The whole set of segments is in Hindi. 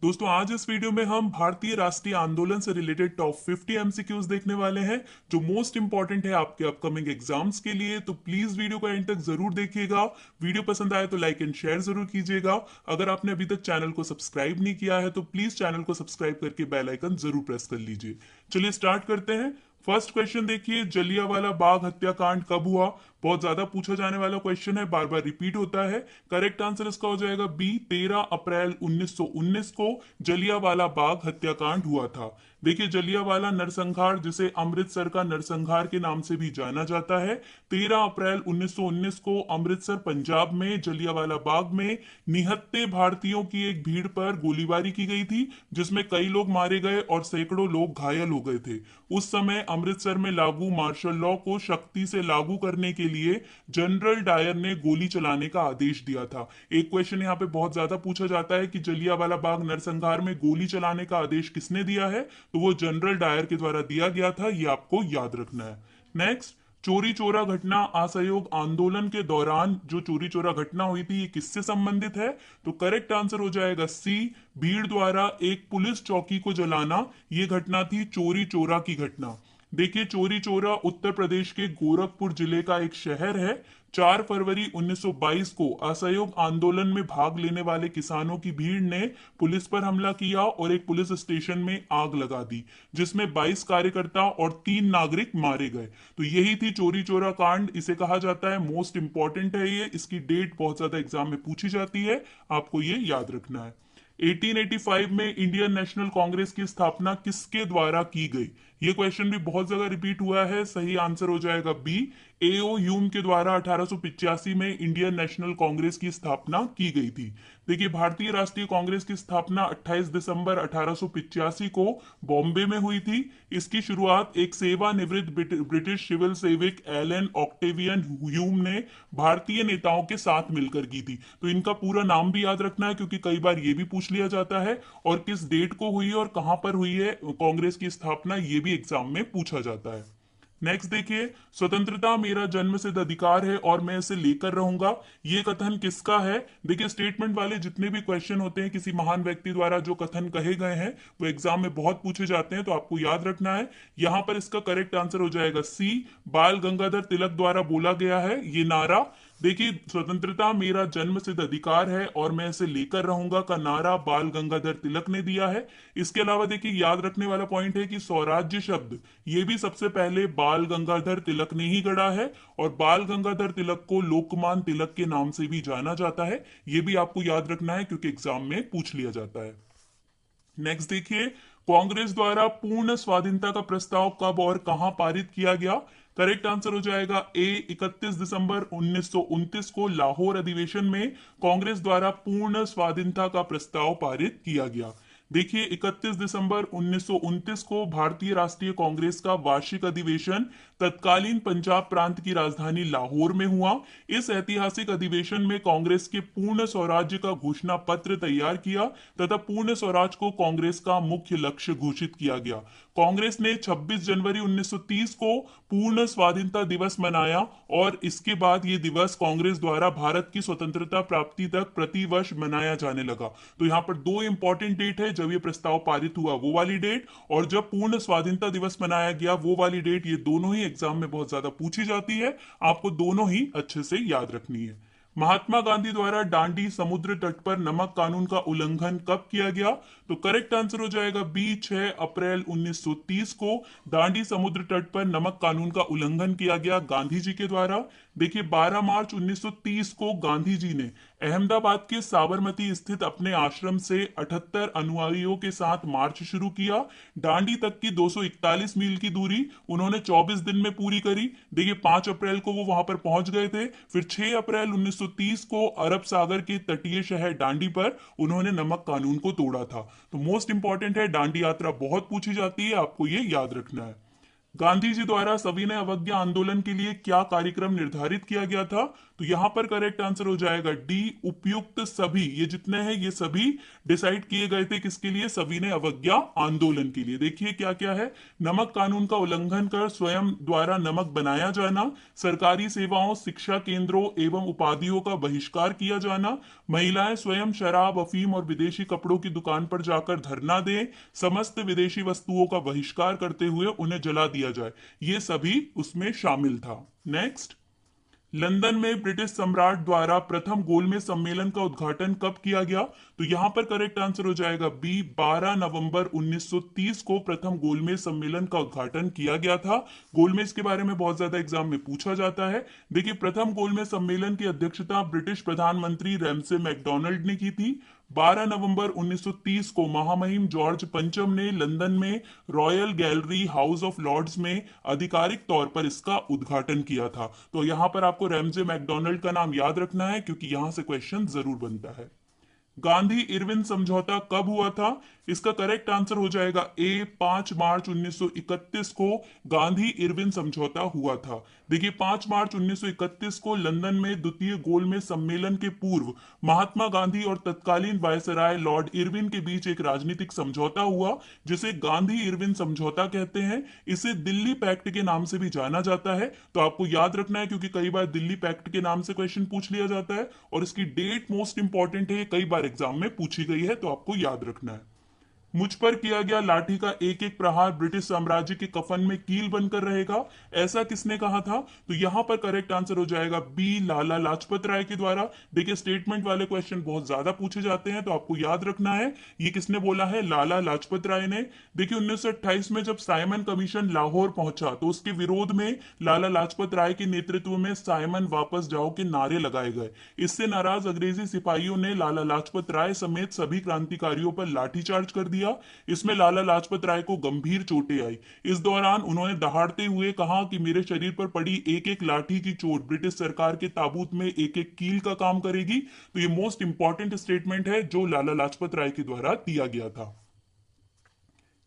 दोस्तों आज इस वीडियो में हम भारतीय राष्ट्रीय आंदोलन से रिलेटेड टॉप 50 एमसीक्यूज देखने वाले हैं जो मोस्ट इंपॉर्टेंट है आपके अपकमिंग एग्जाम्स के लिए। तो प्लीज वीडियो को एंड तक जरूर देखिएगा। वीडियो पसंद आए तो लाइक एंड शेयर जरूर कीजिएगा। अगर आपने अभी तक चैनल को सब्सक्राइब नहीं किया है तो प्लीज चैनल को सब्सक्राइब करके बेल आइकन जरूर प्रेस कर लीजिए। चलिए स्टार्ट करते हैं। फर्स्ट क्वेश्चन देखिए, जलियांवाला बाग हत्याकांड कब हुआ? बहुत ज्यादा पूछा जाने वाला क्वेश्चन है, बार बार रिपीट होता है। करेक्ट आंसर इसका हो जाएगा बी, 13 अप्रैल 1919 को जलियांवाला बाग हत्याकांड हुआ था। देखिए जलियांवाला नरसंहार, जिसे अमृतसर का नरसंहार के नाम से भी जाना जाता है, 13 अप्रैल 1919 को अमृतसर पंजाब में जलियांवाला बाग में निहत्थे भारतीयों की एक भीड़ पर गोलीबारी की गई थी, जिसमें कई लोग मारे गए और सैकड़ों लोग घायल हो गए थे। उस समय अमृतसर में लागू मार्शल लॉ को सख्ती से लागू करने के लिए जनरल डायर ने गोली चलाने का आदेश दिया था। एक क्वेश्चन यहाँ पे बहुत ज्यादा पूछा जाता है कि जलियांवाला बाग नरसंहार में गोली चलाने का आदेश किसने दिया है, तो वो जनरल डायर के द्वारा दिया गया था। ये आपको याद रखना है। नेक्स्ट, चोरी चोरा घटना असहयोग आंदोलन के दौरान जो चोरी चोरा घटना हुई थी ये किससे संबंधित है? तो करेक्ट आंसर हो जाएगा सी, भीड़ द्वारा एक पुलिस चौकी को जलाना। ये घटना थी चोरी चोरा की घटना। देखिए चोरी चोरा उत्तर प्रदेश के गोरखपुर जिले का एक शहर है। 4 फरवरी 1922 को असहयोग आंदोलन में भाग लेने वाले किसानों की भीड़ ने पुलिस पर हमला किया और एक पुलिस स्टेशन में आग लगा दी, जिसमें 22 कार्यकर्ता और 3 नागरिक मारे गए। तो यही थी चोरी चोरा कांड। इसे कहा जाता है, मोस्ट इंपॉर्टेंट है ये, इसकी डेट बहुत ज्यादा एग्जाम में पूछी जाती है, आपको ये याद रखना है। 1885 में इंडियन नेशनल कांग्रेस की स्थापना किसके द्वारा की गई? ये क्वेश्चन भी बहुत जगह रिपीट हुआ है। सही आंसर हो जाएगा बी, एओ ह्यूम के द्वारा 1885 में इंडियन नेशनल कांग्रेस की स्थापना की गई थी। देखिए भारतीय राष्ट्रीय कांग्रेस की स्थापना 28 दिसंबर 1885 को बॉम्बे में हुई थी। इसकी शुरुआत एक सेवानिवृत्त ब्रिटिश सिविल सेवक एलन ऑक्टेवियन ह्यूम ने भारतीय नेताओं के साथ मिलकर की थी। तो इनका पूरा नाम भी याद रखना है, क्योंकि कई बार ये भी पूछ लिया जाता है और किस डेट को हुई और कहां पर हुई है कांग्रेस की स्थापना, ये भी एग्जाम में पूछा जाता है। नेक्स्ट देखिए, स्वतंत्रता मेरा जन्मसिद्ध अधिकार है और मैं इसे लेकर रहूंगा। ये कथन किसका है? देखिए स्टेटमेंट वाले जितने भी क्वेश्चन होते हैं किसी महान व्यक्ति द्वारा जो कथन कहे गए हैं वो एग्जाम में बहुत पूछे जाते हैं, तो आपको याद रखना है। यहां पर इसका करेक्ट आंसर हो जाएगा सी, बाल गंगाधर तिलक द्वारा बोला गया है ये नारा। देखिए स्वतंत्रता मेरा जन्मसिद्ध अधिकार है और मैं इसे लेकर रहूंगा का नारा बाल गंगाधर तिलक ने दिया है। इसके अलावा देखिए याद रखने वाला पॉइंट है कि स्वराज्य शब्द ये भी सबसे पहले बाल गंगाधर तिलक ने ही गढ़ा है और बाल गंगाधर तिलक को लोकमान तिलक के नाम से भी जाना जाता है। ये भी आपको याद रखना है क्योंकि एग्जाम में पूछ लिया जाता है। नेक्स्ट देखिए, कांग्रेस द्वारा पूर्ण स्वाधीनता का प्रस्ताव कब और कहां पारित किया गया? करेक्ट आंसर हो जाएगा ए, 31 दिसंबर 1929 को लाहौर अधिवेशन में कांग्रेस द्वारा पूर्ण स्वाधीनता का प्रस्ताव पारित किया गया। देखिए 31 दिसंबर 1929 को भारतीय राष्ट्रीय कांग्रेस का वार्षिक अधिवेशन तत्कालीन पंजाब प्रांत की राजधानी लाहौर में हुआ। इस ऐतिहासिक अधिवेशन में कांग्रेस के पूर्ण स्वराज्य का घोषणा पत्र तैयार किया तथा पूर्ण स्वराज को कांग्रेस का मुख्य लक्ष्य घोषित किया गया। कांग्रेस ने 26 जनवरी 1930 को पूर्ण स्वाधीनता दिवस मनाया और इसके बाद ये दिवस कांग्रेस द्वारा भारत की स्वतंत्रता प्राप्ति तक प्रतिवर्ष मनाया जाने लगा। तो यहाँ पर दो इंपॉर्टेंट डेट है, जब ये प्रस्ताव पारित हुआ वो वाली डेट और जब पूर्ण स्वाधीनता दिवस मनाया गया वो वाली डेट। ये दोनों ही एग्जाम में बहुत ज्यादा पूछी जाती है, आपको दोनों ही अच्छे से याद रखनी है। महात्मा गांधी द्वारा दांडी समुद्र तट पर नमक कानून का उल्लंघन कब किया गया? तो करेक्ट आंसर हो जाएगा बी, 6 अप्रैल 1930 को दांडी समुद्र तट पर नमक कानून का उल्लंघन किया गया गांधी जी के द्वारा। देखिए 12 मार्च 1930 को गांधी जी ने अहमदाबाद के साबरमती स्थित अपने आश्रम से 78 अनुयायियों के साथ मार्च शुरू किया। दांडी तक की 241 मील की दूरी उन्होंने 24 दिन में पूरी करी। देखिए 5 अप्रैल को वो वहां पर पहुंच गए थे। फिर 6 अप्रैल 1930 को अरब सागर के तटीय शहर दांडी पर उन्होंने नमक कानून को तोड़ा था। तो मोस्ट इंपॉर्टेंट है, दांडी यात्रा बहुत पूछी जाती है, आपको ये याद रखना है। गांधी जी द्वारा सविनय अवज्ञा आंदोलन के लिए क्या कार्यक्रम निर्धारित किया गया था? तो यहां पर करेक्ट आंसर हो जाएगा डी, उपयुक्त सभी। ये जितने हैं ये सभी डिसाइड किए गए थे किसके लिए? सविनय अवज्ञा आंदोलन के लिए। देखिए क्या क्या है। नमक कानून का उल्लंघन कर स्वयं द्वारा नमक बनाया जाना, सरकारी सेवाओं, शिक्षा केंद्रों एवं उपाधियों का बहिष्कार किया जाना, महिलाएं स्वयं शराब, अफीम और विदेशी कपड़ों की दुकान पर जाकर धरना दें, समस्त विदेशी वस्तुओं का बहिष्कार करते हुए उन्हें जला दिया जाए, ये सभी उसमें शामिल था। नेक्स्ट, लंदन में ब्रिटिश सम्राट द्वारा प्रथम गोलमेज सम्मेलन का उद्घाटन कब किया गया? तो यहां पर करेक्ट आंसर हो जाएगा बी, 12 नवंबर 1930 को प्रथम गोलमेज सम्मेलन का उद्घाटन किया गया था। गोलमेज के बारे में बहुत ज्यादा एग्जाम में पूछा जाता है। देखिए, प्रथम गोलमेज सम्मेलन की अध्यक्षता ब्रिटिश प्रधानमंत्री रैमसे मैकडॉनल्ड ने की थी। 12 नवंबर 1930 को महामहिम जॉर्ज पंचम ने लंदन में royal gallery house of lords में आधिकारिक तौर पर इसका उद्घाटन किया था। तो यहां पर आपको रैमजे मैकडॉनल्ड का नाम याद रखना है क्योंकि यहां से क्वेश्चन जरूर बनता है। गांधी इरविन समझौता कब हुआ था? इसका करेक्ट आंसर हो जाएगा ए, 5 मार्च 1931 को गांधी इरविन समझौता हुआ था। देखिए, 5 मार्च 1931 को लंदन में द्वितीय गोलमेज सम्मेलन के पूर्व महात्मा गांधी और तत्कालीन वायसराय लॉर्ड इरविन के बीच एक राजनीतिक समझौता हुआ जिसे गांधी इरविन समझौता कहते हैं। इसे दिल्ली पैक्ट के नाम से भी जाना जाता है। तो आपको याद रखना है क्योंकि कई बार दिल्ली पैक्ट के नाम से क्वेश्चन पूछ लिया जाता है और इसकी डेट मोस्ट इंपॉर्टेंट है, कई बार एग्जाम में पूछी गई है, तो आपको याद रखना है। मुझ पर किया गया लाठी का एक एक प्रहार ब्रिटिश साम्राज्य के कफन में कील बनकर रहेगा, ऐसा किसने कहा था? तो यहां पर करेक्ट आंसर हो जाएगा बी, लाला लाजपत राय के द्वारा। देखिए, स्टेटमेंट वाले क्वेश्चन बहुत ज्यादा पूछे जाते हैं तो आपको याद रखना है ये किसने बोला है, लाला लाजपत राय ने। देखिए, 1928 में जब साइमन कमीशन लाहौर पहुंचा तो उसके विरोध में लाला लाजपत राय के नेतृत्व में साइमन वापस जाओ के नारे लगाए गए। इससे नाराज अंग्रेजी सिपाहियों ने लाला लाजपत राय समेत सभी क्रांतिकारियों पर लाठीचार्ज कर दिया। इसमें लाला लाजपत राय को गंभीर चोटें आई। इस दौरान उन्होंने दहाड़ते हुए कहा कि मेरे शरीर पर पड़ी एक एक लाठी की चोट ब्रिटिश सरकार के ताबूत में एक एक कील का काम करेगी। तो ये मोस्ट इंपॉर्टेंट स्टेटमेंट है जो लाला लाजपत राय के द्वारा दिया गया था।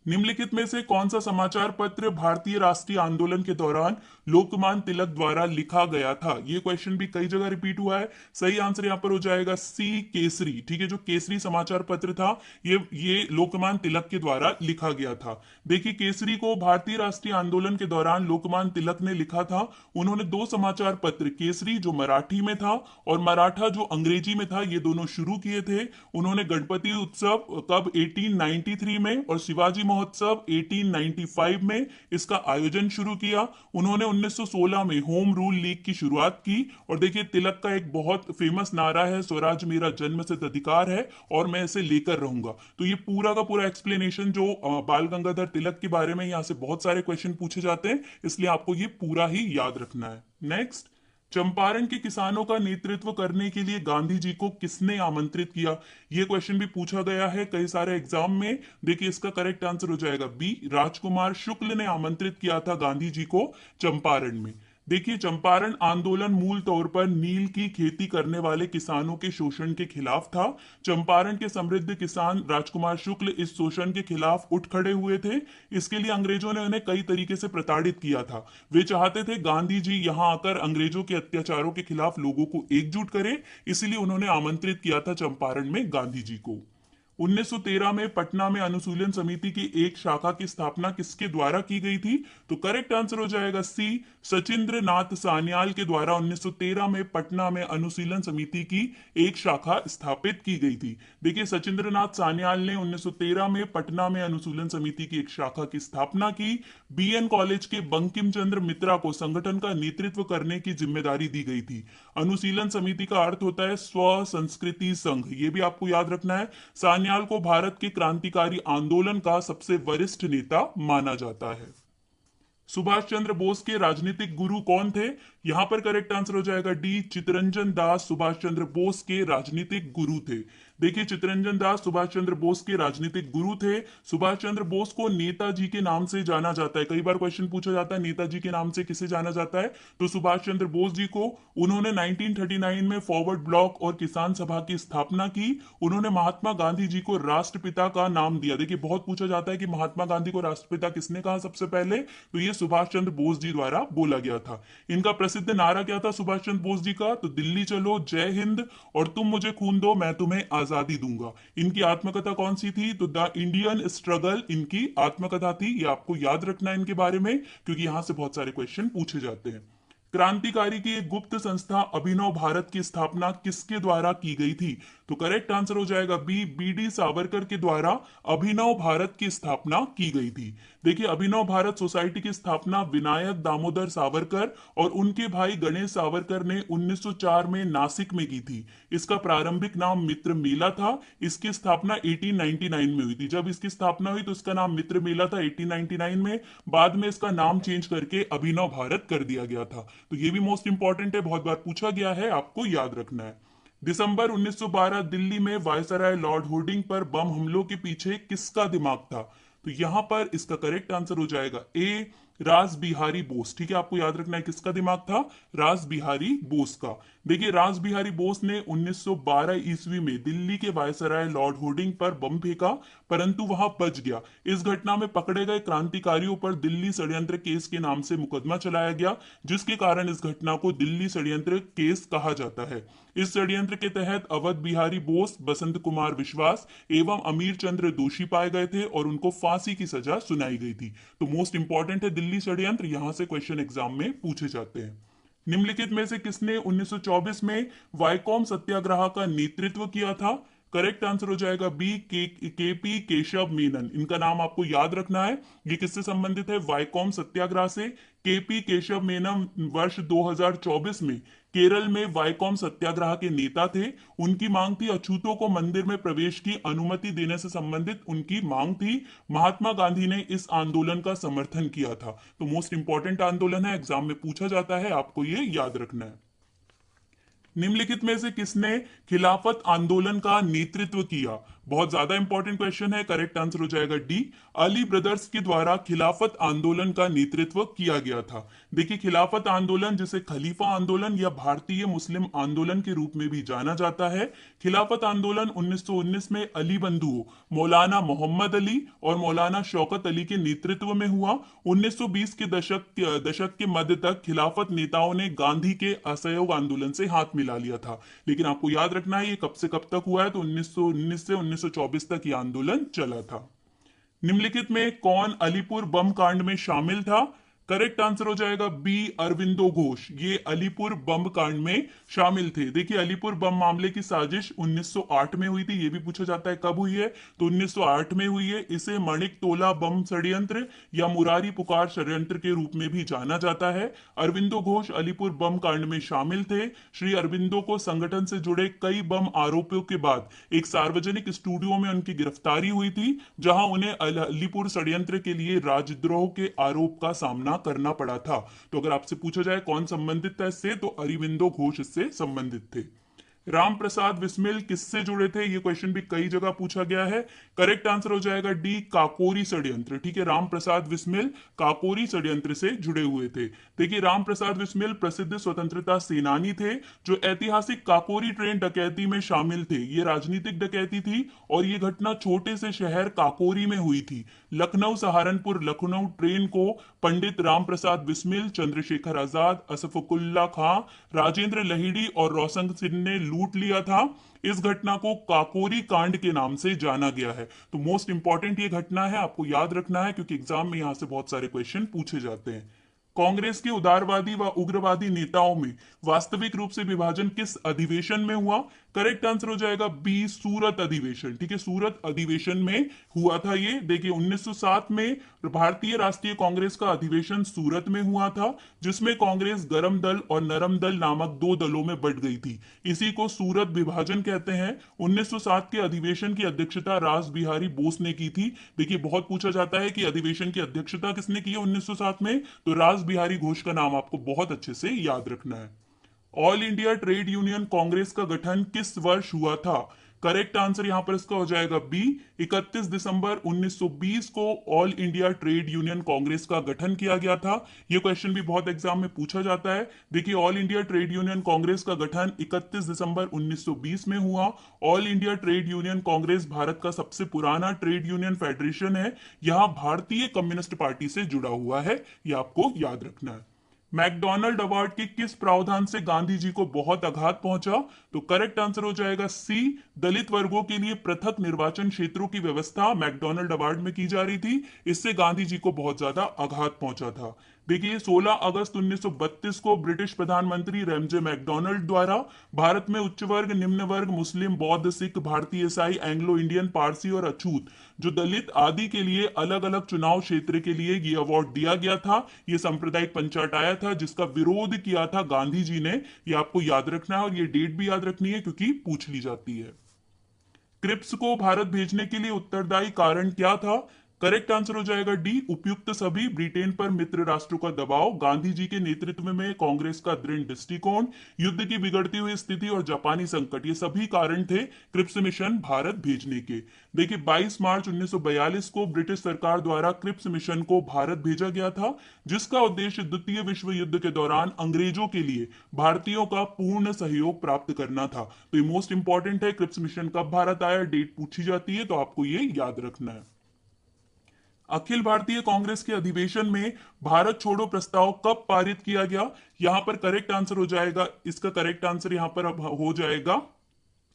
निम्नलिखित में से कौन सा समाचार पत्र भारतीय राष्ट्रीय आंदोलन के दौरान लोकमान्य तिलक द्वारा लिखा गया था? ये क्वेश्चन भी कई जगह रिपीट हुआ है। सही आंसर यहाँ पर हो जाएगा सी, केसरी। ठीक है, जो केसरी समाचार पत्र था ये लोकमान्य तिलक के द्वारा लिखा गया था। देखिए, केसरी को भारतीय राष्ट्रीय आंदोलन के दौरान लोकमान्य तिलक ने लिखा था। उन्होंने दो समाचार पत्र, केसरी जो मराठी में था और मराठा जो अंग्रेजी में था, ये दोनों शुरू किए थे। उन्होंने गणपति उत्सव कब 1893 में और शिवाजी महोत्सव 1895 में इसका आयोजन शुरू किया। उन्होंने 1916 में होम रूल लीग की शुरुआत की। और देखिए, तिलक का एक बहुत फेमस नारा है, स्वराज मेरा जन्मसिद्ध अधिकार है और मैं इसे लेकर रहूंगा। तो ये पूरा का पूरा एक्सप्लेनेशन जो बाल गंगाधर तिलक के बारे में, यहाँ से बहुत सारे क्वेश्चन पूछे जाते हैं, इसलिए आपको ये पूरा ही याद रखना है। नेक्स्ट, चंपारण के किसानों का नेतृत्व करने के लिए गांधी जी को किसने आमंत्रित किया? ये क्वेश्चन भी पूछा गया है कई सारे एग्जाम में। देखिए, इसका करेक्ट आंसर हो जाएगा बी, राजकुमार शुक्ल ने आमंत्रित किया था गांधी जी को चंपारण में। देखिए, चंपारण आंदोलन मूल तौर पर नील की खेती करने वाले किसानों के शोषण के खिलाफ था। चंपारण के समृद्ध किसान राजकुमार शुक्ल इस शोषण के खिलाफ उठ खड़े हुए थे। इसके लिए अंग्रेजों ने उन्हें कई तरीके से प्रताड़ित किया था। वे चाहते थे गांधी जी यहां आकर अंग्रेजों के अत्याचारों के खिलाफ लोगों को एकजुट करें, इसलिए उन्होंने आमंत्रित किया था चंपारण में गांधी जी को। 1913 में पटना में अनुशीलन समिति की एक शाखा की स्थापना किसके द्वारा की गई थी? तो करेक्ट आंसर हो जाएगा सी, सचिंद्र नाथ सान्याल के द्वारा 1913 में पटना में अनुशीलन समिति की एक शाखा स्थापित की गई थी। देखिए, सचिंद्र नाथ सान्याल ने 1913 में पटना में अनुशीलन समिति की एक शाखा की स्थापना की। बीएन कॉलेज के बंकिम चंद्र मित्रा को संगठन का नेतृत्व करने की जिम्मेदारी दी गई थी। अनुशीलन समिति का अर्थ होता है स्व संस्कृति संघ, ये भी आपको याद रखना है। सान्याल को भारत के क्रांतिकारी आंदोलन का सबसे वरिष्ठ नेता माना जाता है। सुभाष चंद्र बोस के राजनीतिक गुरु कौन थे? यहां पर करेक्ट आंसर हो जाएगा डी, चितरंजन दास सुभाष चंद्र बोस के राजनीतिक गुरु थे। देखिए चित्तरंजन दास सुभाष चंद्र बोस के राजनीतिक गुरु थे। सुभाष चंद्र बोस को नेताजी के नाम से जाना जाता है, कई बार क्वेश्चन पूछा जाता है नेताजी के नाम से किसे जाना जाता है, तो सुभाष चंद्र बोस जी को। उन्होंने 1939 में फॉरवर्ड ब्लॉक और किसान सभा की स्थापना की। उन्होंने महात्मा गांधी जी को राष्ट्रपिता का नाम दिया। देखिए बहुत पूछा जाता है कि महात्मा गांधी को राष्ट्रपिता किसने कहा सबसे पहले, तो ये सुभाष चंद्र बोस जी द्वारा बोला गया था। इनका प्रसिद्ध नारा क्या था सुभाष चंद्र बोस जी का, तो दिल्ली चलो, जय हिंद और तुम मुझे खून दो मैं तुम्हें आजादी दूंगा। इनकी आत्मकथा कौन सी थी, तो द इंडियन स्ट्रगल इनकी आत्मकथा थी। ये आपको याद रखना है इनके बारे में, क्योंकि यहां से बहुत सारे क्वेश्चन पूछे जाते हैं। क्रांतिकारी की एक गुप्त संस्था अभिनव भारत की स्थापना किसके द्वारा की गई थी, तो करेक्ट आंसर हो जाएगा बी डी सावरकर के द्वारा अभिनव भारत की स्थापना की गई थी। देखिए अभिनव भारत सोसाइटी की स्थापना विनायक दामोदर सावरकर और उनके भाई गणेश सावरकर ने 1904 में नासिक में की थी। इसका प्रारंभिक नाम मित्र मेला था। इसकी स्थापना 1899 में हुई थी। जब इसकी स्थापना हुई तो इसका नाम मित्र मेला था 1899 में, बाद में इसका नाम चेंज करके अभिनव भारत कर दिया गया था। तो ये भी मोस्ट इंपॉर्टेंट है, बहुत बार पूछा गया है, आपको याद रखना है। दिसंबर 1912 दिल्ली में वायसराय लॉर्ड होर्डिंग पर बम हमलों के पीछे किसका दिमाग था, तो यहां पर इसका करेक्ट आंसर हो जाएगा ए रास बिहारी बोस। ठीक है, आपको याद रखना है किसका दिमाग था, रास बिहारी बोस का। देखिए रास बिहारी बोस ने 1912 ईस्वी में दिल्ली के वायसराय लॉर्ड होर्डिंग पर बम फेंका, परंतु वहां बच गया। इस घटना में पकड़े गए क्रांतिकारियों पर दिल्ली षड्यंत्र केस के नाम से मुकदमा चलाया गया, जिसके कारण इस घटना को दिल्ली षड्यंत्र केस कहा जाता है। इस षड्यंत्र के तहत अवध बिहारी बोस, बसंत कुमार विश्वास एवं अमीर चंद्र दोषी पाए गए थे और उनको फांसी की सजा सुनाई गई थी। तो मोस्ट इंपॉर्टेंट है दिल्ली षड्यंत्र, यहां से क्वेश्चन एग्जाम में पूछे जाते हैं। निम्नलिखित में से किसने 1924 में वाइकोम सत्याग्रह का नेतृत्व किया था, करेक्ट आंसर हो जाएगा बी के पी केशव मेनन। इनका नाम आपको याद रखना है, ये किससे संबंधित है, वाइकोम सत्याग्रह से। के पी केशव मेनन वर्ष 2024 में केरल में वाइकोम सत्याग्रह के नेता थे। उनकी मांग थी अछूतों को मंदिर में प्रवेश की अनुमति देने से संबंधित उनकी मांग थी। महात्मा गांधी ने इस आंदोलन का समर्थन किया था। तो मोस्ट इंपॉर्टेंट आंदोलन है, एग्जाम में पूछा जाता है, आपको ये याद रखना है। निम्नलिखित में से किसने खिलाफत आंदोलन का नेतृत्व किया, बहुत ज्यादा इंपॉर्टेंट क्वेश्चन है, करेक्ट आंसर हो जाएगा डी अली ब्रदर्स के द्वारा खिलाफत आंदोलन का नेतृत्व किया गया था। देखिए खिलाफत आंदोलन जिसे खलीफा आंदोलन या भारतीय मुस्लिम आंदोलन के रूप में भी जाना जाता है। खिलाफत आंदोलन 1919 में अली बंधुओं मौलाना मोहम्मद अली और मौलाना शौकत अली के नेतृत्व में हुआ। 1920 के दशक के मध्य तक खिलाफत नेताओं ने गांधी के असहयोग आंदोलन से हाथ मिला लिया था, लेकिन आपको याद रखना है ये कब से कब तक हुआ है, तो 1919 से 1924 तक ये आंदोलन चला था। निम्नलिखित में कौन अलीपुर बम कांड में शामिल था, करेक्ट आंसर हो जाएगा बी अरविंदो घोष। ये अलीपुर बम कांड में शामिल थे। देखिए अलीपुर बम मामले की साजिश 1908 में हुई थी, ये भी पूछा जाता है कब हुई है, तो 1908 में हुई है। इसे मणिक तोला बम षड्यंत्र या मुरारी पुकार षड्यंत्र के रूप में भी जाना जाता है। अरविंदो घोष अलीपुर बम कांड में शामिल थे। श्री अरविंदो को संगठन से जुड़े कई बम आरोपियों के बाद एक सार्वजनिक स्टूडियो में उनकी गिरफ्तारी हुई थी, जहां उन्हें अलीपुर षड्यंत्र के लिए राजद्रोह के आरोप का सामना करना पड़ा था। तो अगर आपसे पूछा जाए कौन संबंधित था इससे, तो अरविंदो घोष इससे संबंधित थे। राम प्रसाद बिस्मिल किससे जुड़े थे, ये क्वेश्चन भी कई जगह पूछा गया है। करेक्ट आंसर हो जाएगा डी काकोरी षड्यंत्र। ठीक है, राम प्रसाद बिस्मिल काकोरी षड्यंत्र से जुड़े हुए थे। देखिए राम प्रसाद बिस्मिल प्रसिद्ध स्वतंत्रता सेनानी थे जो ऐतिहासिक काकोरी ट्रेन डकैती में शामिल थे। ये राजनीतिक डकैती थी और ये घटना छोटे से शहर काकोरी में हुई थी। लखनऊ सहारनपुर लखनऊ ट्रेन को पंडित राम प्रसाद बिस्मिल, चंद्रशेखर आजाद, असफकुल्ला खां, राजेंद्र लहिड़ी और रोशन सिंह ने लूट लिया था। इस घटना को काकोरी कांड के नाम से जाना गया है। तो मोस्ट इंपॉर्टेंट ये घटना है, आपको याद रखना है, क्योंकि एग्जाम में यहां से बहुत सारे क्वेश्चन पूछे जाते हैं। कांग्रेस के उदारवादी व उग्रवादी नेताओं में वास्तविक रूप से विभाजन किस अधिवेशन में हुआ, करेक्ट आंसर हो जाएगा बी सूरत अधिवेशन। ठीक है, सूरत अधिवेशन में हुआ था ये। देखिए 1907 में भारतीय राष्ट्रीय कांग्रेस का अधिवेशन सूरत में हुआ था, जिसमें कांग्रेस गरम दल और नरम दल नामक दो दलों में बंट गई थी। इसी को सूरत विभाजन कहते हैं। 1907 के अधिवेशन की अध्यक्षता रास बिहारी बोस ने की थी। देखिए बहुत पूछा जाता है कि अधिवेशन की अध्यक्षता किसने की है 1907 में, तो रास बिहारी घोष का नाम आपको बहुत अच्छे से याद रखना है। All India trade union Congress का गठन किस वर्ष हुआ था, करेक्ट आंसर यहां पर इसका हो जाएगा बी। 31 दिसंबर 1920 को all India trade union Congress का गठन किया गया था। यह क्वेश्चन भी बहुत एग्जाम में पूछा जाता है। देखिए, all India trade union Congress का गठन 31 दिसंबर 1920 में हुआ। All India trade union Congress Bharat का सबसे पुराना ट्रेड यूनियन फेडरेशन है। यह भारतीय कम्युनिस्ट पार्टी से जुड़ा हुआ है, यह आपको याद रखना है। मैकडॉनल्ड अवार्ड के किस प्रावधान से गांधी जी को बहुत आघात पहुंचा? तो करेक्ट आंसर हो जाएगा सी। दलित वर्गों के लिए पृथक निर्वाचन क्षेत्रों की व्यवस्था मैकडॉनल्ड अवार्ड में की जा रही थी, इससे गांधी जी को बहुत ज्यादा आघात पहुंचा था। देखिए, 16 अगस्त 1932 को ब्रिटिश प्रधानमंत्री रैमजे मैकडॉनल्ड द्वारा भारत में उच्च वर्ग, निम्न वर्ग, मुस्लिम, बौद्ध, सिख, भारतीय ईसाई, एंग्लो इंडियन, पारसी और अछूत जो दलित आदि के लिए अलग अलग चुनाव क्षेत्र के लिए ये अवार्ड दिया गया था। ये सांप्रदायिक पंचायत आया था जिसका विरोध किया था गांधी जी ने। ये आपको याद रखना है और ये डेट भी याद रखनी है क्योंकि पूछ ली जाती है। क्रिप्स को भारत भेजने के लिए उत्तरदायी कारण क्या था? करेक्ट आंसर हो जाएगा डी, उपयुक्त सभी, ब्रिटेन पर मित्र राष्ट्रों का दबाव, गांधी जी के नेतृत्व में कांग्रेस का दृढ़ दृष्टिकोण, युद्ध की बिगड़ती हुई स्थिति और जापानी संकट, ये सभी कारण थे क्रिप्स मिशन भारत भेजने के। देखिए, 22 मार्च 1942 को ब्रिटिश सरकार द्वारा क्रिप्स मिशन को भारत भेजा गया था, जिसका उद्देश्य द्वितीय विश्व युद्ध के दौरान अंग्रेजों के लिए भारतीयों का पूर्ण सहयोग प्राप्त करना था। तो ये मोस्ट इंपॉर्टेंट है, क्रिप्स मिशन कब भारत आया, डेट पूछी जाती है, तो आपको ये याद रखना है। अखिल भारतीय कांग्रेस के अधिवेशन में भारत छोड़ो प्रस्ताव कब पारित किया गया? यहां पर करेक्ट आंसर हो जाएगा, इसका करेक्ट आंसर यहां पर अब हो जाएगा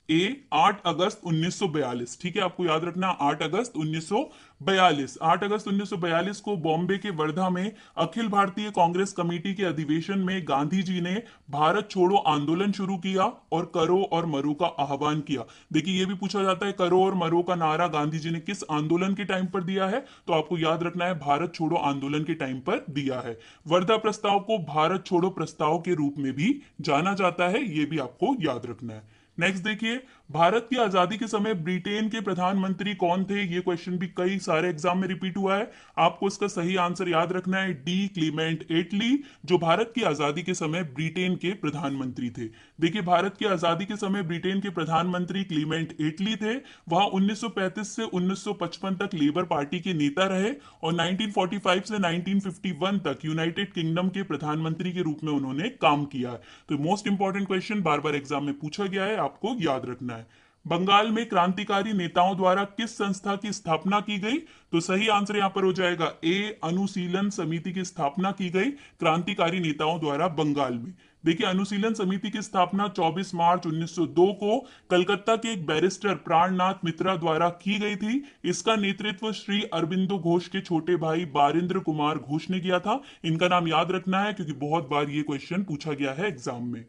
ए, 8 अगस्त 1942। ठीक है, आपको याद रखना 8 अगस्त 1942। 8 अगस्त 1942 को बॉम्बे के वर्धा में अखिल भारतीय कांग्रेस कमेटी के अधिवेशन में गांधी जी ने भारत छोड़ो आंदोलन शुरू किया और करो और मरो का आह्वान किया। देखिए, ये भी पूछा जाता है करो और मरो का नारा गांधी जी ने किस आंदोलन के टाइम पर दिया है? तो आपको याद रखना है भारत छोड़ो आंदोलन के टाइम पर दिया है। वर्धा प्रस्ताव को भारत छोड़ो प्रस्ताव के रूप में भी जाना जाता है, ये भी आपको याद रखना है। नेक्स्ट देखिए, भारत की आजादी के समय ब्रिटेन के प्रधानमंत्री कौन थे? ये क्वेश्चन भी कई सारे एग्जाम में रिपीट हुआ है। आपको इसका सही आंसर याद रखना है डी, क्लीमेंट एटली, जो भारत की आजादी के समय ब्रिटेन के प्रधानमंत्री थे। देखिए, भारत की आजादी के समय ब्रिटेन के प्रधानमंत्री क्लीमेंट एटली थे। वह 1935 से 1955 तक लेबर पार्टी के नेता रहे और 1945 से 1951 तक यूनाइटेड किंगडम के प्रधानमंत्री के रूप में उन्होंने काम किया है। तो मोस्ट इंपॉर्टेंट क्वेश्चन बार बार एग्जाम में पूछा गया है, आपको याद रखना है। बंगाल में क्रांतिकारी नेताओं द्वारा किस संस्था की स्थापना की गई? तो सही आंसर यहां पर हो जाएगा ए, अनुशीलन समिति की स्थापना की गई क्रांतिकारी नेताओं द्वारा बंगाल में। देखिए, अनुशीलन समिति की स्थापना 24 मार्च 1902 को कलकत्ता के एक बैरिस्टर प्राणनाथ मित्रा द्वारा की गई थी। इसका नेतृत्व श्री अरविंदो घोष के छोटे भाई बारिंद्र कुमार घोष ने किया था। इनका नाम याद रखना है क्योंकि बहुत बार ये क्वेश्चन पूछा गया है एग्जाम में।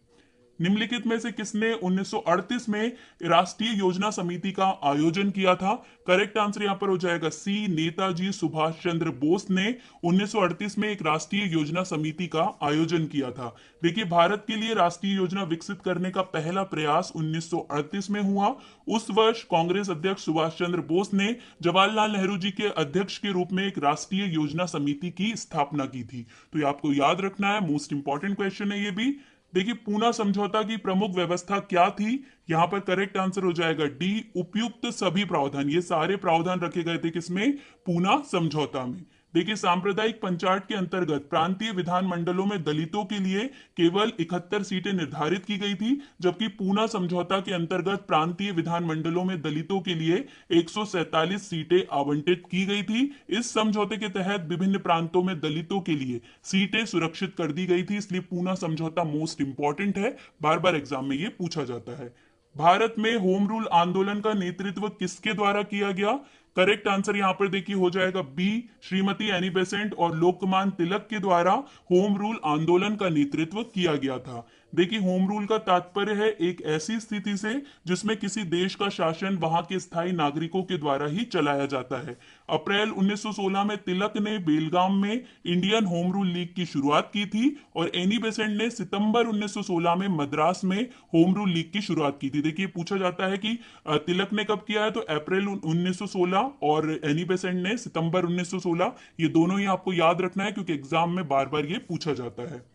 निम्नलिखित में से किसने 1938 में राष्ट्रीय योजना समिति का आयोजन किया था? करेक्ट आंसर यहां पर हो जाएगा सी, नेताजी सुभाष चंद्र बोस ने 1938 में एक राष्ट्रीय योजना समिति का आयोजन किया था। देखिए, भारत के लिए राष्ट्रीय योजना विकसित करने का पहला प्रयास 1938 में हुआ। उस वर्ष कांग्रेस अध्यक्ष सुभाष चंद्र बोस ने जवाहरलाल नेहरू जी के अध्यक्ष के रूप में एक राष्ट्रीय योजना समिति की स्थापना की थी। तो ये आपको याद रखना है, मोस्ट इंपॉर्टेंट क्वेश्चन है ये भी। देखिए, पूना समझौता की प्रमुख व्यवस्था क्या थी? यहां पर करेक्ट आंसर हो जाएगा डी, उपयुक्त सभी प्रावधान। ये सारे प्रावधान रखे गए थे किसमें? पूना समझौता में। देखिए, सांप्रदायिक पंचायत के अंतर्गत प्रांतीय विधानमंडलों में दलितों के लिए केवल 71 सीटें निर्धारित की गई थी, जबकि पूना समझौता के अंतर्गत प्रांतीय विधानमंडलों में दलितों के लिए 147 सीटें आवंटित की गई थी। इस समझौते के तहत विभिन्न प्रांतों में दलितों के लिए सीटें सुरक्षित कर दी गई थी, इसलिए पूना समझौता मोस्ट इंपॉर्टेंट है, बार बार एग्जाम में ये पूछा जाता है। भारत में होम रूल आंदोलन का नेतृत्व किसके द्वारा किया गया? करेक्ट आंसर यहां पर देखिए हो जाएगा बी, श्रीमती एनी बेसेंट और लोकमान तिलक के द्वारा होम रूल आंदोलन का नेतृत्व किया गया था। देखिए, होम रूल का तात्पर्य है एक ऐसी स्थिति से जिसमें किसी देश का शासन वहां के स्थायी नागरिकों के द्वारा ही चलाया जाता है। अप्रैल 1916 में तिलक ने बेलगाम में इंडियन होम रूल लीग की शुरुआत की थी और एनी बेसेंट ने सितंबर 1916 में मद्रास में होम रूल लीग की शुरुआत की थी। देखिए, पूछा जाता है कि तिलक ने कब किया है, तो अप्रैल 1916 और एनी बेसेंट ने सितंबर 1916। ये दोनों ही आपको याद रखना है क्योंकि एग्जाम में बार बार ये पूछा जाता है।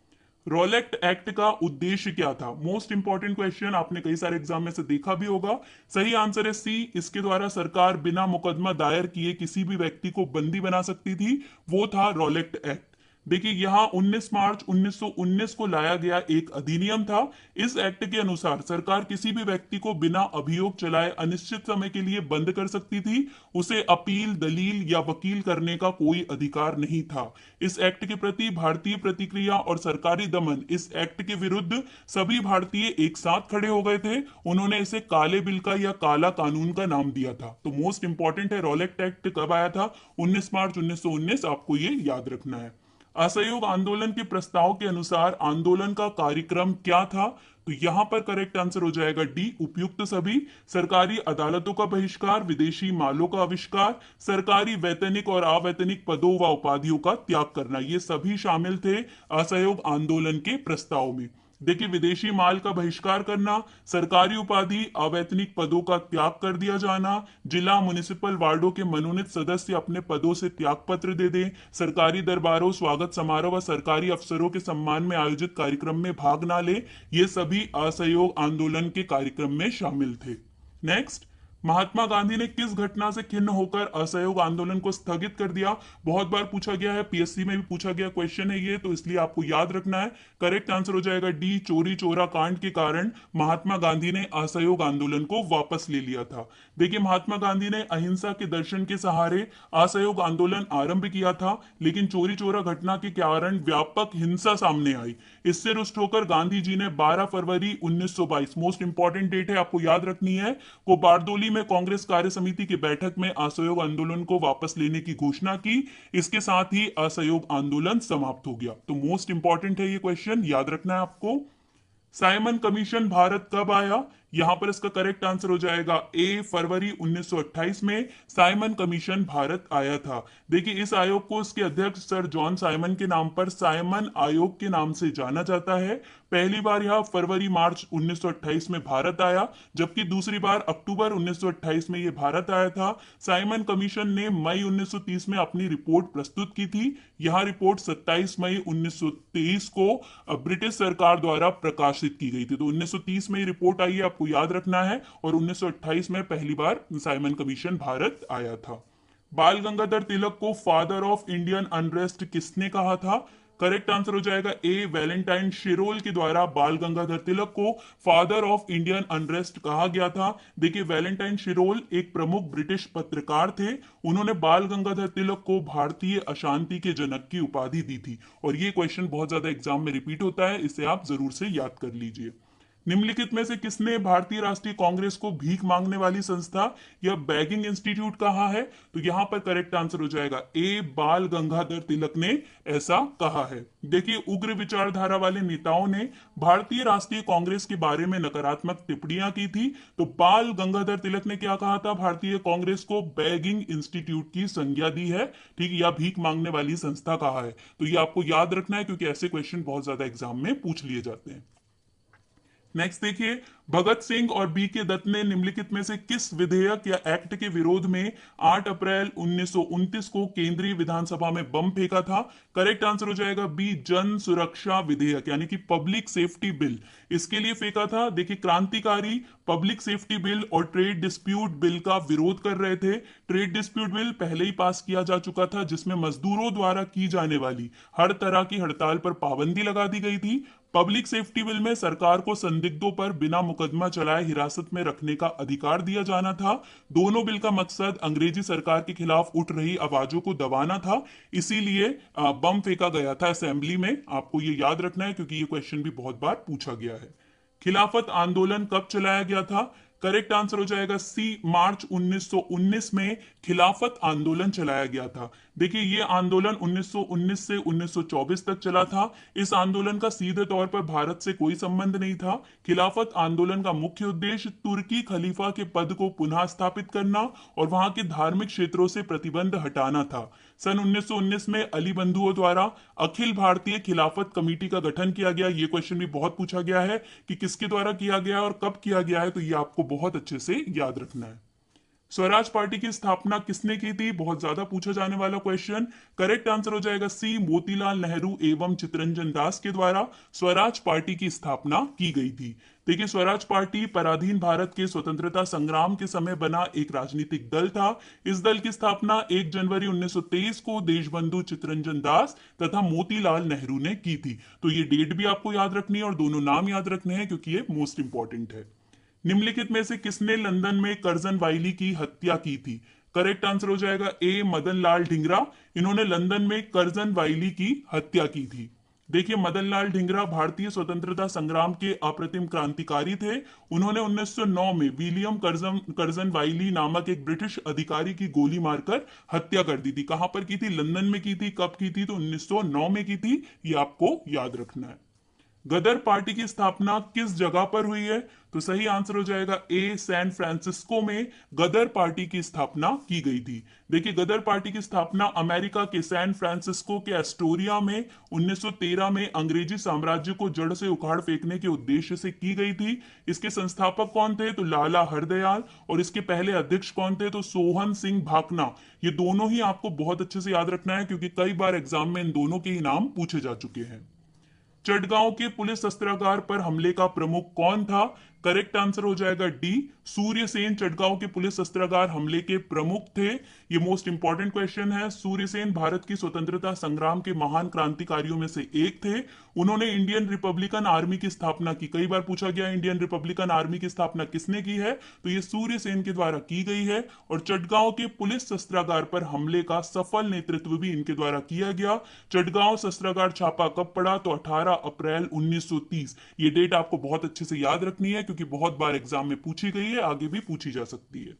रॉलेट एक्ट का उद्देश्य क्या था? मोस्ट इंपॉर्टेंट क्वेश्चन, आपने कई सारे एग्जाम में से देखा भी होगा। सही आंसर है सी। इसके द्वारा सरकार बिना मुकदमा दायर किए किसी भी व्यक्ति को बंदी बना सकती थी, वो था रॉलेट एक्ट। देखिए यहाँ 19 मार्च 1919 को लाया गया एक अधिनियम था। इस एक्ट के अनुसार सरकार किसी भी व्यक्ति को बिना अभियोग चलाए अनिश्चित समय के लिए बंद कर सकती थी। उसे अपील, दलील या वकील करने का कोई अधिकार नहीं था। इस एक्ट के प्रति भारतीय प्रतिक्रिया और सरकारी दमन, इस एक्ट के विरुद्ध सभी भारतीय एक साथ खड़े हो गए थे। उन्होंने इसे काले बिल का या काला कानून का नाम दिया था। तो मोस्ट इंपॉर्टेंट है, रॉलेट एक्ट कब आया था? 19 मार्च 1919, आपको ये याद रखना है। असहयोग आंदोलन के प्रस्ताव के अनुसार आंदोलन का कार्यक्रम क्या था? तो यहां पर करेक्ट आंसर हो जाएगा डी, उपयुक्त सभी। सरकारी अदालतों का बहिष्कार, विदेशी मालों का आविष्कार, सरकारी वैतनिक और अवैतनिक पदों व उपाधियों का त्याग करना, ये सभी शामिल थे असहयोग आंदोलन के प्रस्ताव में। देखिए, विदेशी माल का बहिष्कार करना, सरकारी उपाधि, अवैतनिक पदों का त्याग कर दिया जाना, जिला म्युनिसिपल वार्डों के मनोनीत सदस्य अपने पदों से त्याग पत्र दे दें, सरकारी दरबारों, स्वागत समारोह व सरकारी अफसरों के सम्मान में आयोजित कार्यक्रम में भाग ना ले, ये सभी असहयोग आंदोलन के कार्यक्रम में शामिल थे। नेक्स्ट, महात्मा गांधी ने किस घटना से खिन्न होकर असहयोग आंदोलन को स्थगित कर दिया? बहुत बार पूछा गया है, पीएससी में भी पूछा गया क्वेश्चन है ये, तो इसलिए आपको याद रखना है। करेक्ट आंसर हो जाएगा डी, चोरी चोरा कांड के कारण महात्मा गांधी ने असहयोग आंदोलन को वापस ले लिया था। देखिए, महात्मा गांधी ने अहिंसा के दर्शन के सहारे असहयोग आंदोलन आरंभ किया था, लेकिन चोरी चोरा घटना के कारण व्यापक हिंसा सामने आई। इससे रुष्ट होकर गांधी जी ने 12 फरवरी 1922, मोस्ट इंपॉर्टेंट डेट है, आपको याद रखनी है, को बारडोली में कांग्रेस कार्य समिति की बैठक में असहयोग आंदोलन को वापस लेने की घोषणा की। इसके साथ ही असहयोग आंदोलन समाप्त हो गया। तो मोस्ट इंपॉर्टेंट है ये क्वेश्चन, याद रखना है आपको। साइमन कमीशन भारत कब आया? यहां पर इसका करेक्ट आंसर हो जाएगा ए, फरवरी 1928 में साइमन कमीशन भारत आया था। देखिए, इस आयोग को इसके अध्यक्ष सर जॉन साइमन के नाम पर साइमन आयोग के नाम से जाना जाता है। पहली बार यह फरवरी मार्च 1928 में भारत आया, जबकि दूसरी बार अक्टूबर 1928 में यह भारत आया था। साइमन कमीशन ने मई 1930 में अपनी रिपोर्ट प्रस्तुत की थी। यह रिपोर्ट 27 मई 1923 को ब्रिटिश सरकार द्वारा प्रकाशित की गई थी। तो 1930 में ये रिपोर्ट आई है, आपको याद रखना है, और 1928 में पहली बार साइमन कमीशन भारत आया था। बाल गंगाधर तिलक को फादर ऑफ इंडियन अनरेस्ट किसने कहा था? करेक्ट आंसर हो जाएगा ए, वैलेंटाइन शिरोल के द्वारा बाल गंगाधर तिलक को फादर ऑफ इंडियन अनरेस्ट कहा गया था। देखिए, वैलेंटाइन शिरोल एक प्रमुख ब्रिटिश पत्रकार थे। उन्होंने बाल गंगाधर तिलक को भारतीय अशांति के जनक की उपाधि दी थी, और ये क्वेश्चन बहुत ज्यादा एग्जाम में रिपीट होता है, इसे आप जरूर से याद कर लीजिए। निम्नलिखित में से किसने भारतीय राष्ट्रीय कांग्रेस को भीख मांगने वाली संस्था या बैगिंग इंस्टीट्यूट कहा है? तो यहां पर करेक्ट आंसर हो जाएगा ए, बाल गंगाधर तिलक ने ऐसा कहा है। देखिए, उग्र विचारधारा वाले नेताओं ने भारतीय राष्ट्रीय कांग्रेस के बारे में नकारात्मक टिप्पणियां की थी। तो बाल गंगाधर तिलक ने क्या कहा था? भारतीय कांग्रेस को बैगिंग इंस्टीट्यूट की संज्ञा दी है, ठीक है, या भीख मांगने वाली संस्था कहा है। तो ये आपको याद रखना है, क्योंकि ऐसे क्वेश्चन बहुत ज्यादा एग्जाम में पूछ लिए जाते हैं। नेक्स्ट देखिए, भगत सिंह और बी के दत्त ने निम्नलिखित में से किस विधेयक या एक्ट के विरोध में 8 अप्रैल 1929 को केंद्रीय विधानसभा में बम फेंका था? करेक्ट आंसर हो जाएगा बी, जन सुरक्षा विधेयक, यानी कि पब्लिक सेफ्टी बिल। इसके लिए फेंका था। देखिए, क्रांतिकारी पब्लिक सेफ्टी बिल और ट्रेड डिस्प्यूट बिल का विरोध कर रहे थे। ट्रेड डिस्प्यूट बिल पहले ही पास किया जा चुका था, जिसमें मजदूरों द्वारा की जाने वाली हर तरह की हड़ताल पर पाबंदी लगा दी गई थी। पब्लिक सेफ्टी बिल में सरकार को संदिग्धों पर बिना मुकदमा चलाए हिरासत में रखने का अधिकार दिया जाना था। दोनों बिल का मकसद अंग्रेजी सरकार के खिलाफ उठ रही आवाजों को दबाना था, इसीलिए बम फेंका गया था असेंबली में। आपको ये याद रखना है, क्योंकि ये क्वेश्चन भी बहुत बार पूछा गया है। खिलाफत आंदोलन कब चलाया गया था? करेक्ट आंसर हो जाएगा सी, मार्च 1919 में खिलाफत आंदोलन चलाया गया था। देखिए, ये आंदोलन 1919 से 1924 तक चला था। इस आंदोलन का सीधे तौर पर भारत से कोई संबंध नहीं था। खिलाफत आंदोलन का मुख्य उद्देश्य तुर्की खलीफा के पद को पुनः स्थापित करना और वहां के धार्मिक क्षेत्रों से प्रतिबंध हटाना था। सन 1919 में अली बंधुओं द्वारा अखिल भारतीय खिलाफत कमेटी का गठन किया गया। ये क्वेश्चन भी बहुत पूछा गया है कि किसके द्वारा किया गया और कब किया गया है, तो ये आपको बहुत अच्छे से याद रखना है। स्वराज पार्टी की स्थापना किसने की थी, बहुत ज्यादा पूछा जाने वाला क्वेश्चन। करेक्ट आंसर हो जाएगा सी, मोतीलाल नेहरू एवं चित्तरंजन दास के द्वारा स्वराज पार्टी की स्थापना की गई थी। देखिए, स्वराज पार्टी पराधीन भारत के स्वतंत्रता संग्राम के समय बना एक राजनीतिक दल था। इस दल की स्थापना 1 जनवरी 1923 को देशबंधु चित्तरंजन दास तथा मोतीलाल नेहरू ने की थी। तो ये डेट भी आपको याद रखनी है और दोनों नाम याद रखने हैं, क्योंकि ये मोस्ट इंपॉर्टेंट है। निम्नलिखित में से किसने लंदन में कर्जन वाइली की हत्या की थी। करेक्ट आंसर हो जाएगा ए, मदन लाल ढींगरा। इन्होंने लंदन में कर्जन वाइली की हत्या की थी। देखिए, मदन लाल ढींगरा भारतीय स्वतंत्रता संग्राम के अप्रतिम क्रांतिकारी थे। उन्होंने 1909 में विलियम कर्जन वाइली नामक एक ब्रिटिश अधिकारी की गोली मारकर हत्या कर दी थी। कहां पर की थी, लंदन में की थी। कब की थी, तो 1909 में की थी। ये आपको याद रखना है। गदर पार्टी की स्थापना किस जगह पर हुई है, तो सही आंसर हो जाएगा ए, सैन फ्रांसिस्को में गदर पार्टी की स्थापना की गई थी। देखिए, गदर पार्टी की स्थापना अमेरिका के सैन फ्रांसिस्को के एस्टोरिया में 1913 में अंग्रेजी साम्राज्य को जड़ से उखाड़ फेंकने के उद्देश्य से की गई थी। इसके संस्थापक कौन थे, तो लाला हरदयाल। और इसके पहले अध्यक्ष कौन थे, तो सोहन सिंह भाकना। ये दोनों ही आपको बहुत अच्छे से याद रखना है, क्योंकि कई बार एग्जाम में इन दोनों के ही नाम पूछे जा चुके हैं। चटगांव के पुलिस शस्त्रागार पर हमले का प्रमुख कौन था। करेक्ट आंसर हो जाएगा डी, सूर्यसेन चटगांव के पुलिस शस्त्रागार हमले के प्रमुख थे। ये मोस्ट इंपॉर्टेंट क्वेश्चन है। सूर्यसेन भारत की स्वतंत्रता संग्राम के महान क्रांतिकारियों में से एक थे। उन्होंने इंडियन रिपब्लिकन आर्मी की स्थापना की। कई बार पूछा गया इंडियन रिपब्लिकन आर्मी की स्थापना किसने की है, तो ये सूर्यसेन के द्वारा की गई है। और चटगांव के पुलिस शस्त्रागार पर हमले का सफल नेतृत्व भी इनके द्वारा किया गया। चटगांव शस्त्रागार छापा कब पड़ा, तो 18 अप्रैल 1930। ये डेट आपको बहुत अच्छे से याद रखनी है, क्योंकि बहुत बार एग्जाम में पूछी गई है, आगे भी पूछी जा सकती है।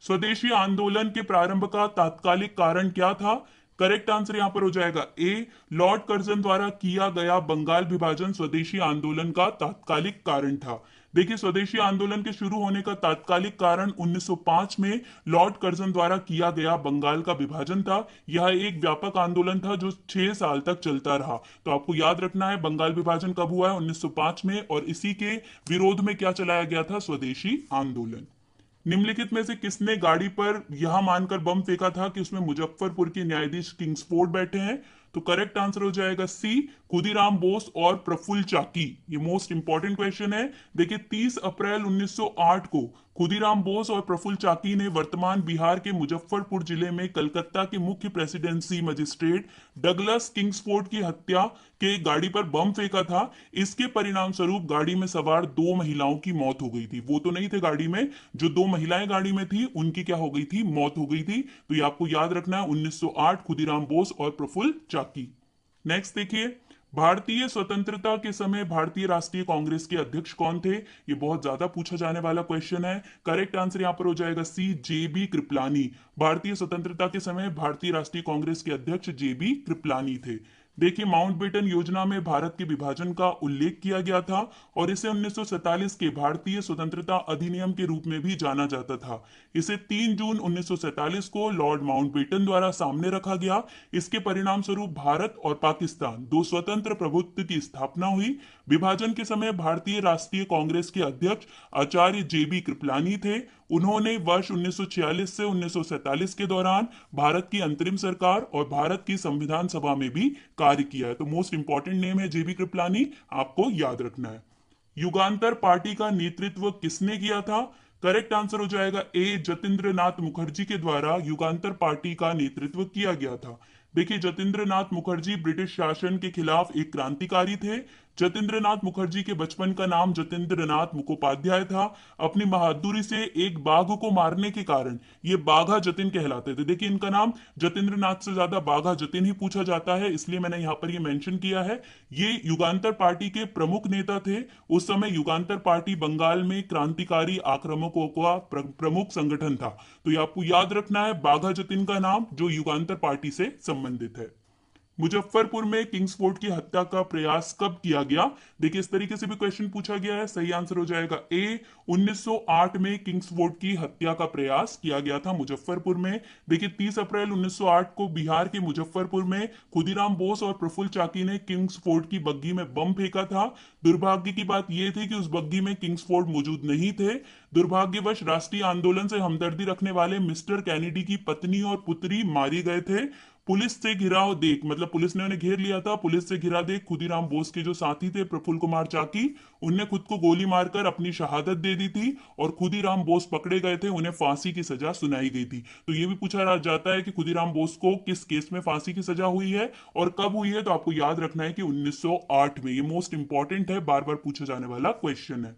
स्वदेशी आंदोलन के प्रारंभ का तात्कालिक कारण क्या था। करेक्ट आंसर यहां पर हो जाएगा ए, लॉर्ड कर्जन द्वारा किया गया बंगाल विभाजन स्वदेशी आंदोलन का तात्कालिक कारण था। देखिए, स्वदेशी आंदोलन के शुरू होने का तात्कालिक कारण 1905 में लॉर्ड कर्जन द्वारा किया गया बंगाल का विभाजन था। यह एक व्यापक आंदोलन था जो 6 साल तक चलता रहा। तो आपको याद रखना है बंगाल विभाजन कब हुआ है, 1905 में। और इसी के विरोध में क्या चलाया गया था, स्वदेशी आंदोलन। निम्नलिखित में से किसने गाड़ी पर यह मानकर बम फेंका था कि उसमें मुजफ्फरपुर के न्यायाधीश किंग्सफोर्ड बैठे हैं, तो करेक्ट आंसर हो जाएगा सी, खुदीराम बोस और प्रफुल्ल चाकी। ये मोस्ट इंपॉर्टेंट क्वेश्चन है। देखिए, 30 अप्रैल 1908 को खुदीराम बोस और प्रफुल्ल चाकी ने वर्तमान बिहार के मुजफ्फरपुर जिले में कलकत्ता के मुख्य प्रेसिडेंसी मजिस्ट्रेट डगलस किंग्सफोर्ड की हत्या के गाड़ी पर बम फेंका था। इसके परिणाम स्वरूप गाड़ी में सवार 2 महिलाओं की मौत हो गई थी। वो तो नहीं थे गाड़ी में, जो 2 महिलाएं गाड़ी में थी उनकी क्या हो गई थी, मौत हो गई थी। तो ये आपको याद रखना है, 1908, खुदीराम बोस और प्रफुल्ल चाकी। नेक्स्ट देखिए, भारतीय स्वतंत्रता के समय भारतीय राष्ट्रीय कांग्रेस के अध्यक्ष कौन थे। ये बहुत ज्यादा पूछा जाने वाला क्वेश्चन है। करेक्ट आंसर यहां पर हो जाएगा सी, जेबी कृपलानी। भारतीय स्वतंत्रता के समय भारतीय राष्ट्रीय कांग्रेस के अध्यक्ष जेबी कृपलानी थे। देखिए, माउंटबेटन योजना में भारत के विभाजन का उल्लेख किया गया था और इसे 1947 के भारतीय स्वतंत्रता अधिनियम के रूप में भी जाना जाता था। इसे 3 जून 1947 को लॉर्ड माउंटबेटन द्वारा सामने रखा गया। इसके परिणाम स्वरूप भारत और पाकिस्तान 2 स्वतंत्र प्रभुत्व की स्थापना हुई। विभाजन के समय भारतीय राष्ट्रीय कांग्रेस के अध्यक्ष आचार्य जेबी कृपलानी थे। उन्होंने वर्ष 1946 से 1947 के दौरान भारत की अंतरिम सरकार और भारत की संविधान सभा में भी कार्य किया है। तो मोस्ट इंपॉर्टेंट नेम है जेबी कृपलानी, आपको याद रखना है। युगांतर पार्टी का नेतृत्व किसने किया था। करेक्ट आंसर हो जाएगा ए, जतेंद्र नाथ मुखर्जी के द्वारा युगांतर पार्टी का नेतृत्व किया गया था। देखिए, जतेंद्र नाथ मुखर्जी ब्रिटिश शासन के खिलाफ एक क्रांतिकारी थे। जतेंद्र नाथ मुखर्जी के बचपन का नाम जतेंद्र नाथ मुखोपाध्याय था। अपनी बहादुरी से एक बाघ को मारने के कारण ये बाघा जतिन कहलाते थे। देखिए, इनका नाम जतेंद्र नाथ से ज्यादा बाघा जतिन ही पूछा जाता है, इसलिए मैंने यहाँ पर ये मेंशन किया है। ये युगांतर पार्टी के प्रमुख नेता थे। उस समय युगांतर पार्टी बंगाल में क्रांतिकारी आक्रामकों का प्रमुख संगठन था। तो ये आपको याद रखना है, बाघा जतिन का नाम जो युगांतर पार्टी से संबंधित है। मुजफ्फरपुर में किंग्सफोर्ड की हत्या का प्रयास कब किया गया? देखिए इस तरीके से भी क्वेश्चन पूछा गया है। सही आंसर हो जाएगा ए, 1908 में किंग्सफोर्ड की हत्या का प्रयास किया गया था मुजफ्फरपुर में। देखिए 30 अप्रैल 1908 को बिहार के मुजफ्फरपुर में खुदीराम बोस और प्रफुल्ल चाकी ने किंग्सफोर्ड की बग्घी में बम फेंका था। दुर्भाग्य की बात यह थी कि उस बग्घी में किंग्सफोर्ड मौजूद नहीं थे। दुर्भाग्यवश राष्ट्रीय आंदोलन से हमदर्दी रखने वाले मिस्टर कैनेडी की पत्नी और पुत्री मारी गए थे। पुलिस से घिराव देख, मतलब पुलिस ने उन्हें घेर लिया था। पुलिस से घिरा देख खुदीराम बोस के जो साथी थे प्रफुल्ल कुमार चाकी, उनने खुद को गोली मारकर अपनी शहादत दे दी थी और खुदीराम बोस पकड़े गए थे, उन्हें फांसी की सजा सुनाई गई थी। तो ये भी पूछा जाता है कि खुदीराम बोस को किस केस में फांसी की सजा हुई है और कब हुई है, तो आपको याद रखना है कि 1908 में। ये मोस्ट इंपॉर्टेंट है, बार बार पूछा जाने वाला क्वेश्चन है।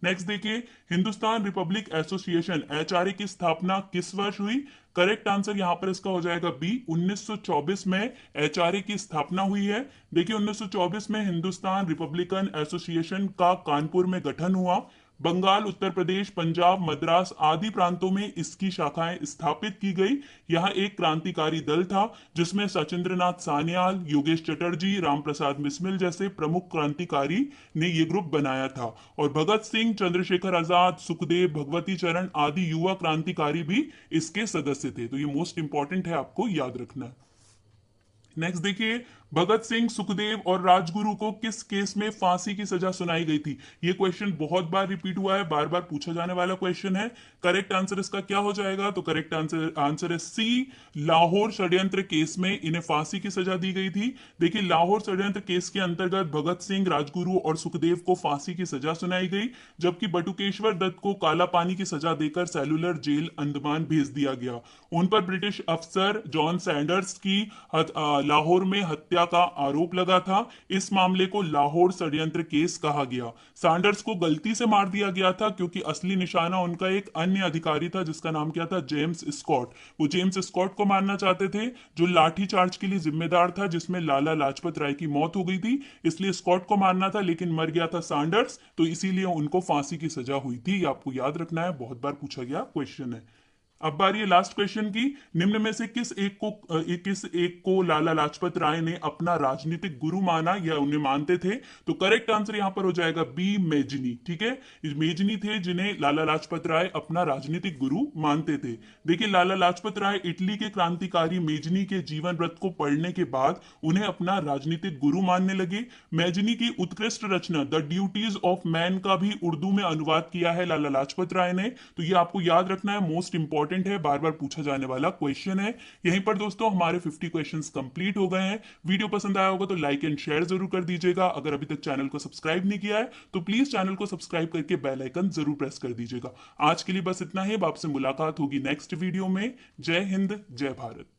नेक्स्ट देखिए, हिंदुस्तान रिपब्लिक एसोसिएशन एचआरए की स्थापना किस वर्ष हुई? करेक्ट आंसर यहां पर इसका हो जाएगा बी, 1924 में एचआरए की स्थापना हुई है। देखिए 1924 में हिंदुस्तान रिपब्लिकन एसोसिएशन का कानपुर में गठन हुआ। बंगाल, उत्तर प्रदेश, पंजाब, मद्रास आदि प्रांतों में इसकी शाखाएं स्थापित की गई। यह एक क्रांतिकारी दल था जिसमें सचिंद्रनाथ सान्याल, योगेश चटर्जी, रामप्रसाद बिस्मिल जैसे प्रमुख क्रांतिकारी ने ये ग्रुप बनाया था। और भगत सिंह, चंद्रशेखर आजाद, सुखदेव, भगवती चरण आदि युवा क्रांतिकारी भी इसके सदस्य थे। तो ये मोस्ट इंपॉर्टेंट है, आपको याद रखना। नेक्स्ट देखिए, भगत सिंह, सुखदेव और राजगुरु को किस केस में फांसी की सजा सुनाई गई थी? ये क्वेश्चन बहुत बार रिपीट हुआ है, बार बार पूछा जाने वाला क्वेश्चन है। करेक्ट आंसर इसका क्या हो जाएगा? तो करेक्ट आंसर है सी, लाहौर षड्यंत्र केस में इन्हें फांसी की सजा दी गई थी। देखिए लाहौर षड्यंत्र केस के अंतर्गत भगत सिंह, राजगुरु और सुखदेव को फांसी की सजा सुनाई गई, जबकि बटुकेश्वर दत्त को काला पानी की सजा देकर सेलुलर जेल अंडमान भेज दिया गया। उन पर ब्रिटिश अफसर जॉन सैंडर्स की लाहौर में हत्या का आरोप लगा था। इस मामले को लाहौर षड्यंत्र केस कहा गया। सैंडर्स को गलती से मार दिया गया था क्योंकि असली निशाना उनका एक अन्य अधिकारी था जिसका नाम क्या था? James Scott. वो जेम्स स्कॉट को मारना चाहते थे जो लाठी चार्ज के लिए जिम्मेदार था जिसमें लाला लाजपत राय की मौत हो गई थी। इसलिए स्कॉट को मारना था लेकिन मर गया था सैंडर्स, तो इसीलिए उनको फांसी की सजा हुई थी। ये आपको याद रखना है, बहुत बार पूछा गया क्वेश्चन है। अब बारी है लास्ट क्वेश्चन की। निम्न में से किस एक को लाला लाजपत राय ने अपना राजनीतिक गुरु माना या उन्हें मानते थे? तो करेक्ट आंसर यहां पर हो जाएगा बी, मेजनी। ठीक है, मेजनी थे जिन्हें लाला लाजपत राय अपना राजनीतिक गुरु मानते थे। देखिए लाला लाजपत राय इटली के क्रांतिकारी मेजनी के जीवन वृत्त को पढ़ने के बाद उन्हें अपना राजनीतिक गुरु मानने लगे। मेजनी की उत्कृष्ट रचना द ड्यूटीज ऑफ मैन का भी उर्दू में अनुवाद किया है लाला लाजपत राय ने। तो ये आपको याद रखना है, मोस्ट इंपॉर्टेंट है, बार बार पूछा जाने वाला क्वेश्चन है। यहीं पर दोस्तों हमारे 50 क्वेश्चंस कंप्लीट हो गए हैं। वीडियो पसंद आया होगा तो लाइक एंड शेयर जरूर कर दीजिएगा। अगर अभी तक चैनल को सब्सक्राइब नहीं किया है तो प्लीज चैनल को सब्सक्राइब करके बेल आइकन जरूर प्रेस कर दीजिएगा। आज के लिए बस इतना ही, आपसे मुलाकात होगी नेक्स्ट वीडियो में। जय हिंद, जय भारत।